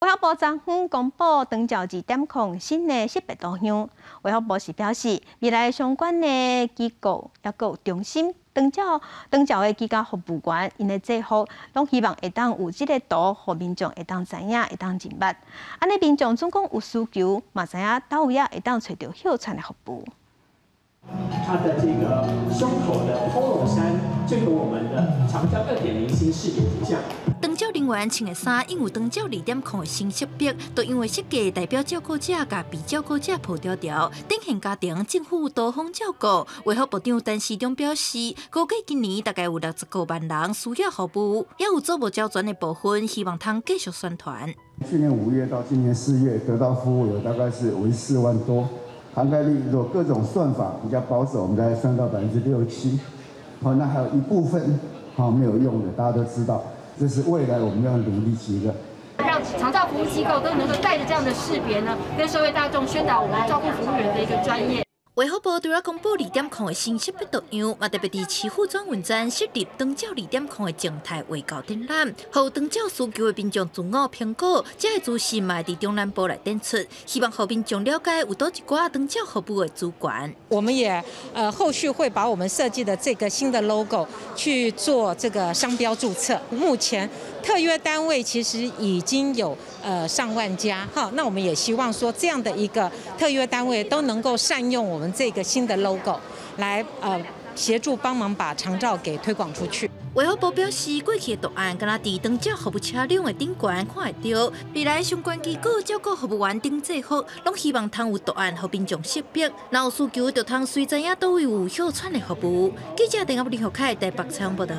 卫福部昨天公布长照2.0新的识别图像。卫福部是表示，未来相关的机构也有中心长照的居家服务员，因的制服拢希望会当有这个图，互民众会当知影，会当认捌。安尼民众总讲有需求，嘛知影倒位会当找到hiệu喘的服务。 它的这个胸口的 polo 衫，就有我们的长照2.0新识别图像。长照人员穿的衫，因为长照2.0的新识别，都因为设计代表照顾者甲被照顾者抱条条，展现家庭政府多方照顾。卫福部长陈时中表示，估计今年大概有69万人需要服务，也有做无交全的部分，希望通继续宣传。去年5月到今年4月得到服务有大概是为4万多。 涵盖率如果各种算法比较保守，我们大概算到6%、7%。好，那还有一部分没有用的，大家都知道，这是未来我们要努力几个。让长照服务机构都能够带着这样的识别呢，跟社会大众宣导我们照顾服务员的一个专业。 卫福部除了公布2.0的新识别图像，嘛特别伫市府转运站设立长照2.0的静态卫教展览，予长照需求的民众自我评估，这个资讯嘛伫中南部来展出，希望予民众了解有多一寡长照服务的资源。我们也后续会把我们设计的这个新的 logo 去做这个商标注册。目前特约单位其实已经有上万家，哈，那我们也希望说这样的一个特约单位都能够善用我们这个新的 logo 来协助帮忙把长照给推广出去。卫福部表示，过去的图案敢若伫长照服务车辆的顶悬看会到，未来相关机构照顾服务员顶制服，拢希望通有图案，予民众识别。若有需求，就通随知影倒位有hiệu喘的服务。记者陈亚林、何凯台北采访报道。